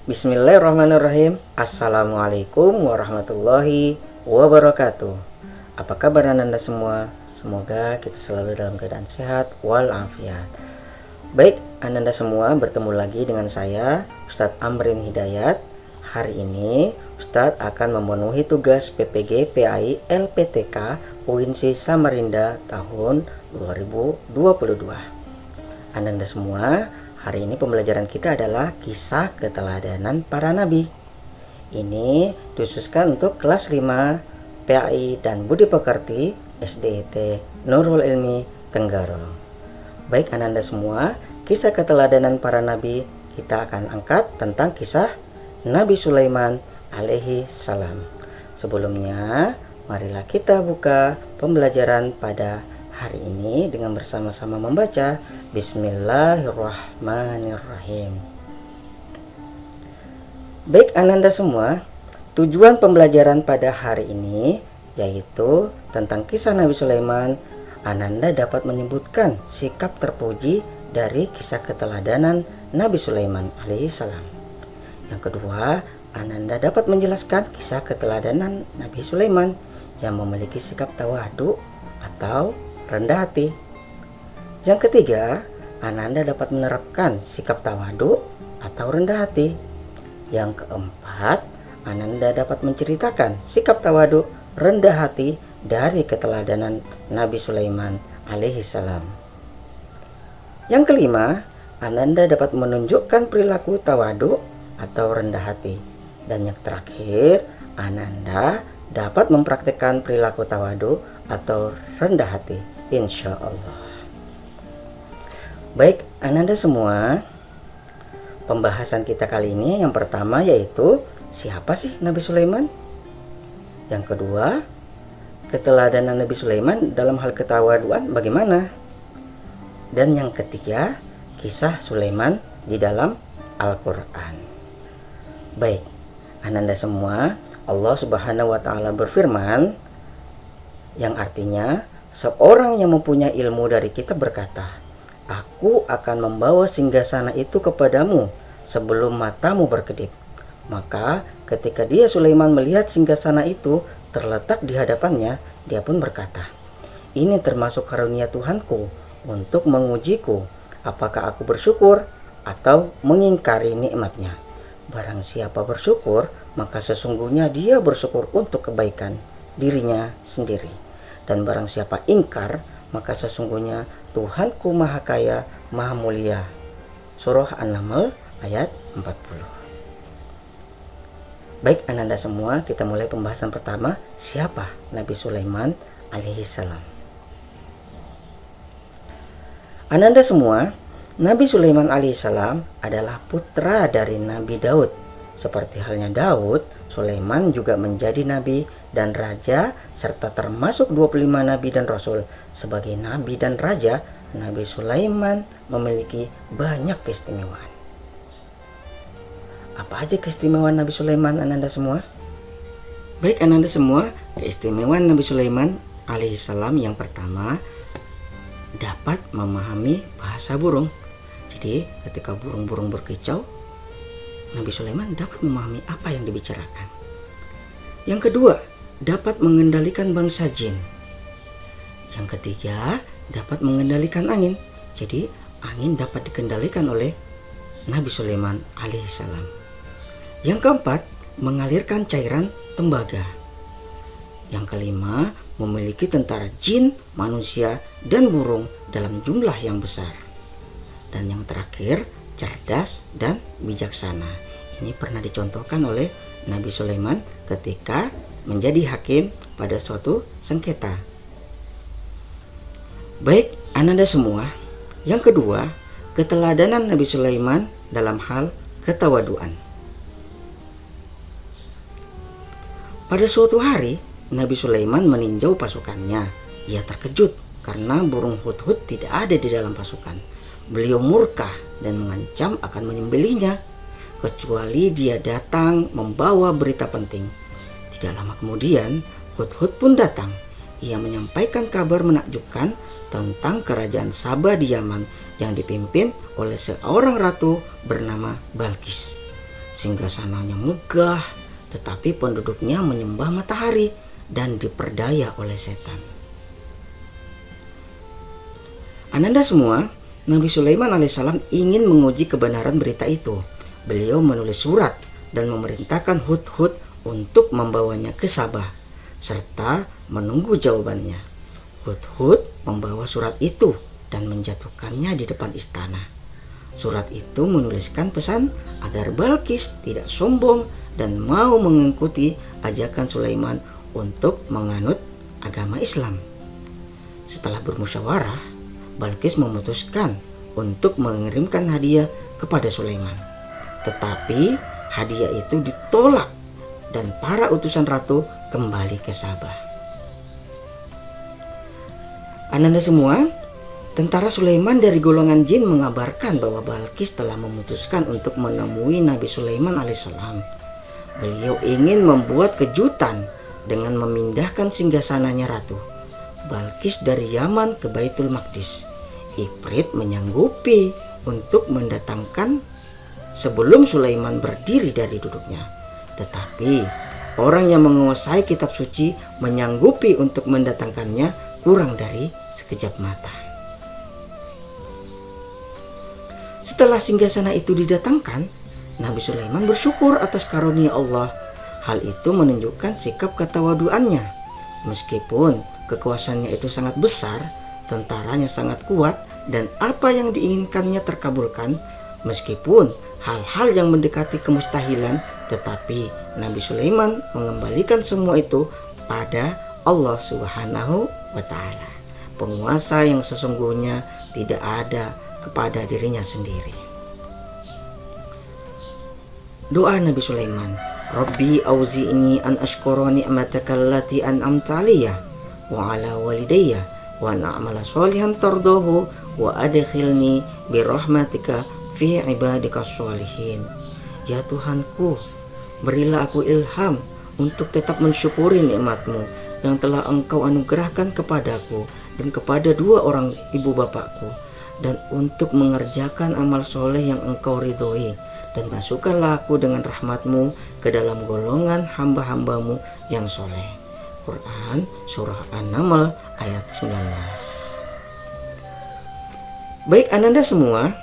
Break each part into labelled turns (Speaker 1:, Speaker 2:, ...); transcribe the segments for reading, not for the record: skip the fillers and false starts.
Speaker 1: Bismillahirrahmanirrahim. Assalamualaikum warahmatullahi wabarakatuh. Apa kabar Anda semua? Semoga kita selalu dalam keadaan sehat walafiat. Baik, Anda semua bertemu lagi dengan saya, Ustadz Amrin Hidayat. Hari ini Ustadz akan memenuhi tugas PPG PAI LPTK Provinsi Samarinda tahun 2022. Anda semua, hari ini pembelajaran kita adalah kisah keteladanan para nabi. Ini dikhususkan untuk kelas 5 PAI dan Budi Pekerti SDIT Nurul Ilmi Tenggarong. Baik Anda semua, kisah keteladanan para nabi kita akan angkat tentang kisah Nabi Sulaiman alaihi salam. Sebelumnya, marilah kita buka pembelajaran pada hari ini dengan bersama-sama membaca Bismillahirrahmanirrahim. Baik Anda semua, tujuan pembelajaran pada hari ini yaitu tentang kisah Nabi Sulaiman. Ananda dapat menyebutkan sikap terpuji dari kisah keteladanan Nabi Sulaiman alaihissalam. Yang kedua, Ananda dapat menjelaskan kisah keteladanan Nabi Sulaiman yang memiliki sikap tawadu atau rendah hati. Yang ketiga, Ananda dapat menerapkan sikap tawadu atau rendah hati. Yang keempat, Ananda dapat menceritakan sikap tawadu rendah hati dari keteladanan Nabi Sulaiman alaihi salam. Yang kelima, Ananda dapat menunjukkan perilaku tawadu atau rendah hati. Dan yang terakhir, Ananda dapat mempraktikkan perilaku tawadu atau rendah hati, insya Allah. Baik, Ananda semua, pembahasan kita kali ini yang pertama yaitu siapa sih Nabi Sulaiman? Yang kedua, keteladanan Nabi Sulaiman dalam hal ketawaduan bagaimana? Dan yang ketiga, kisah Sulaiman di dalam Al-Quran. Baik, Ananda semua, Allah Subhanahu wa Ta'ala berfirman yang artinya seorang yang mempunyai ilmu dari kita berkata, Aku akan membawa singgasana itu kepadamu sebelum matamu berkedip. Maka ketika dia Sulaiman melihat singgasana itu terletak di hadapannya, dia pun berkata, Ini termasuk karunia Tuhanku untuk mengujiku, apakah aku bersyukur atau mengingkari nikmatnya. Barang siapa bersyukur, maka sesungguhnya dia bersyukur untuk kebaikan dirinya sendiri. Dan barang siapa ingkar, maka sesungguhnya Tuhanku Maha Kaya, Maha Mulia. Surah An-Naml ayat 40. Baik Ananda semua, kita mulai pembahasan pertama, siapa Nabi Sulaiman alaihissalam. Ananda semua, Nabi Sulaiman alaihissalam adalah putra dari Nabi Daud. Seperti halnya Daud, Sulaiman juga menjadi nabi dan raja serta termasuk 25 nabi dan rasul. Sebagai nabi dan raja, Nabi Sulaiman memiliki banyak keistimewaan. Apa aja keistimewaan Nabi Sulaiman Ananda semua? Baik Ananda semua, keistimewaan Nabi Sulaiman alaihissalam yang pertama, dapat memahami bahasa burung. Jadi ketika burung-burung berkicau, Nabi Sulaiman dapat memahami apa yang dibicarakan. Yang kedua, dapat mengendalikan bangsa jin. Yang ketiga, dapat mengendalikan angin. Jadi angin dapat dikendalikan oleh Nabi Sulaiman alaihissalam. Yang keempat, mengalirkan cairan tembaga. Yang kelima, memiliki tentara jin, manusia, dan burung dalam jumlah yang besar. Dan yang terakhir, cerdas dan bijaksana. Ini pernah dicontohkan oleh Nabi Sulaiman ketika menjadi hakim pada suatu sengketa. Baik, Ananda semua, yang kedua, keteladanan Nabi Sulaiman dalam hal ketawaduan. Pada suatu hari, Nabi Sulaiman meninjau pasukannya. Ia terkejut karena burung hudhud tidak ada di dalam pasukan. Beliau murka dan mengancam akan menyembelihnya, kecuali dia datang membawa berita penting. Tidak lama kemudian, Hudhud pun datang. Ia menyampaikan kabar menakjubkan tentang kerajaan Saba di Yaman yang dipimpin oleh seorang ratu bernama Balqis. Singgasananya megah, tetapi penduduknya menyembah matahari dan diperdaya oleh setan. Ananda semua, Nabi Sulaiman alaihissalam ingin menguji kebenaran berita itu. Beliau menulis surat dan memerintahkan Hudhud untuk membawanya ke Sabah serta menunggu jawabannya. Hudhud membawa surat itu dan menjatuhkannya di depan istana. Surat itu menuliskan pesan agar Balqis tidak sombong dan mau mengikuti ajakan Sulaiman untuk menganut agama Islam. Setelah bermusyawarah, Balqis memutuskan untuk mengirimkan hadiah kepada Sulaiman. Tetapi hadiah itu ditolak dan para utusan ratu kembali ke Sabah. Ananda semua, tentara Sulaiman dari golongan jin mengabarkan bahwa Balqis telah memutuskan untuk menemui Nabi Sulaiman alaihissalam. Beliau ingin membuat kejutan dengan memindahkan singgasananya ratu Balqis dari Yaman ke Baitul Maqdis. Ifrit menyanggupi untuk mendatangkan sebelum Sulaiman berdiri dari duduknya. Tetapi orang yang menguasai kitab suci menyanggupi untuk mendatangkannya kurang dari sekejap mata. Setelah singgasana itu didatangkan, Nabi Sulaiman bersyukur atas karunia Allah. Hal itu menunjukkan sikap ketawaduannya. Meskipun kekuasaannya itu sangat besar, tentaranya sangat kuat, dan apa yang diinginkannya terkabulkan, meskipun hal-hal yang mendekati kemustahilan, tetapi Nabi Sulaiman mengembalikan semua itu pada Allah Subhanahu wa Ta'ala, penguasa yang sesungguhnya tidak ada kepada dirinya sendiri. Doa Nabi Sulaiman, Rabbi auzi'ni an ashkura ni'mataka allati an'amta 'alayya wa 'ala walidayya wa an a'mala sholihan tardahu wa adkhilni bi rahmatika fi ibadikas sholihin. Ya Tuhanku, berilah aku ilham untuk tetap mensyukuri nikmat-Mu yang telah Engkau anugerahkan kepadaku dan kepada dua orang ibu bapakku, dan untuk mengerjakan amal soleh yang Engkau ridhoi, dan masukkanlah aku dengan rahmat-Mu ke dalam golongan hamba-hamba-Mu yang soleh. Quran Surah An-Naml ayat 19. Baik Ananda semua,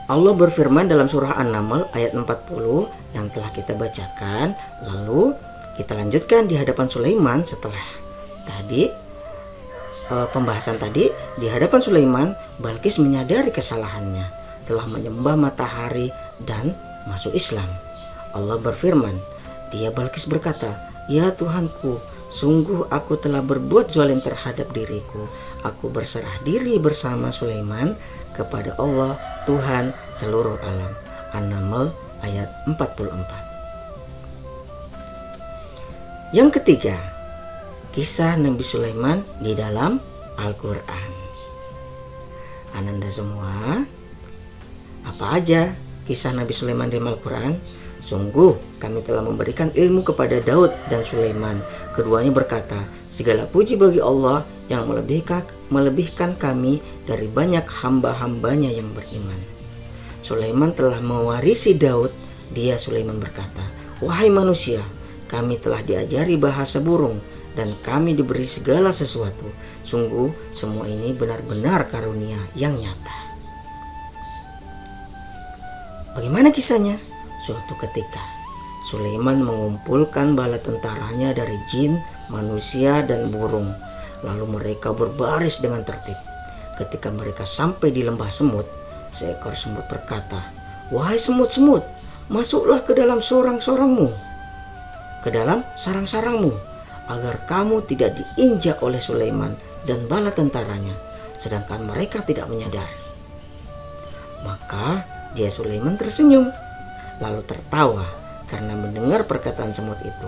Speaker 1: Allah berfirman dalam surah An-Naml ayat 40 yang telah kita bacakan. Lalu kita lanjutkan di hadapan Sulaiman setelah tadi pembahasan tadi. Di hadapan Sulaiman, Balqis menyadari kesalahannya, telah menyembah matahari dan masuk Islam. Allah berfirman, dia Balqis berkata, Ya Tuhanku, sungguh aku telah berbuat zalim terhadap diriku. Aku berserah diri bersama Sulaiman kepada Allah, Tuhan seluruh alam. An-Naml ayat 44. Yang ketiga, kisah Nabi Sulaiman di dalam Al-Quran. Ananda semua, apa aja kisah Nabi Sulaiman di Al-Quran? Sungguh kami telah memberikan ilmu kepada Daud dan Sulaiman. Keduanya berkata, segala puji bagi Allah yang melebihkan kami dari banyak hamba-hambanya yang beriman. Sulaiman telah mewarisi Daud. Dia Sulaiman berkata, wahai manusia, kami telah diajari bahasa burung dan kami diberi segala sesuatu. Sungguh semua ini benar-benar karunia yang nyata. Bagaimana kisahnya? Suatu ketika, Sulaiman mengumpulkan bala tentaranya dari jin, manusia, dan burung. Lalu mereka berbaris dengan tertib. Ketika mereka sampai di lembah semut, seekor semut berkata, wahai semut-semut, masuklah ke dalam sarang-sarangmu, agar kamu tidak diinjak oleh Sulaiman dan bala tentaranya, sedangkan mereka tidak menyadari. Maka dia Sulaiman tersenyum, lalu tertawa karena mendengar perkataan semut itu.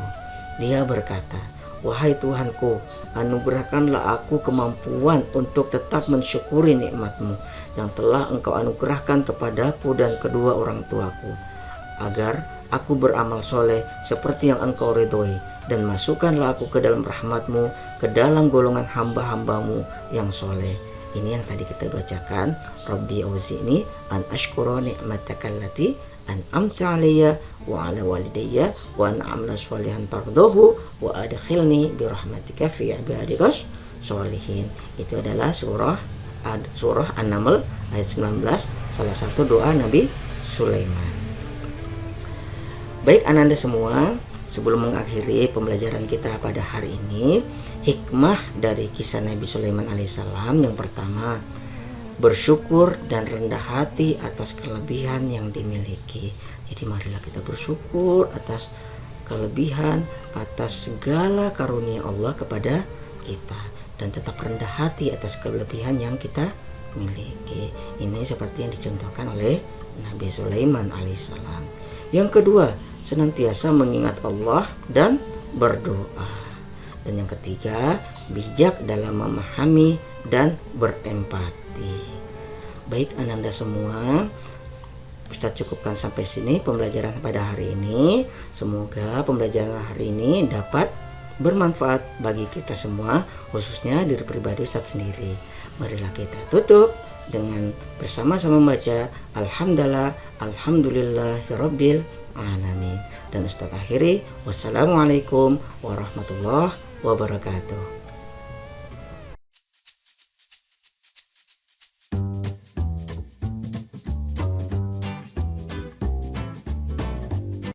Speaker 1: Dia berkata, wahai Tuhanku, anugerahkanlah aku kemampuan untuk tetap mensyukuri nikmat-Mu yang telah Engkau anugerahkan kepadaku dan kedua orang tuaku, agar aku beramal soleh seperti yang Engkau ridhoi, dan masukkanlah aku ke dalam rahmat-Mu, ke dalam golongan hamba-hamba-Mu yang soleh. Ini yang tadi kita bacakan, Rabbi auzi'ni an ashkura ni'mataka allati an'amta 'alayya wa 'ala walidayya wa an a'mala sholihan tardahu wa adkhilni bi rahmatika fi ibadikas sholihin. Itu adalah surah An-Naml ayat 19, salah satu doa Nabi Sulaiman. Baik ananda semua, sebelum mengakhiri pembelajaran kita pada hari ini, hikmah dari kisah Nabi Sulaiman alaihissalam yang pertama, bersyukur dan rendah hati atas kelebihan yang dimiliki. Jadi marilah kita bersyukur atas kelebihan, atas segala karunia Allah kepada kita, dan tetap rendah hati atas kelebihan yang kita miliki. Ini seperti yang dicontohkan oleh Nabi Sulaiman alaihissalam. Yang kedua, senantiasa mengingat Allah dan berdoa. Dan yang ketiga, bijak dalam memahami dan berempati. Baik ananda semua, Ustadz cukupkan sampai sini pembelajaran pada hari ini. Semoga pembelajaran hari ini dapat bermanfaat bagi kita semua, khususnya diri pribadi Ustadz sendiri. Marilah kita tutup dengan bersama-sama membaca Alhamdulillahirabbil alamin. Dan Ustadz akhiri, wassalamualaikum warahmatullahi wabarakatuh.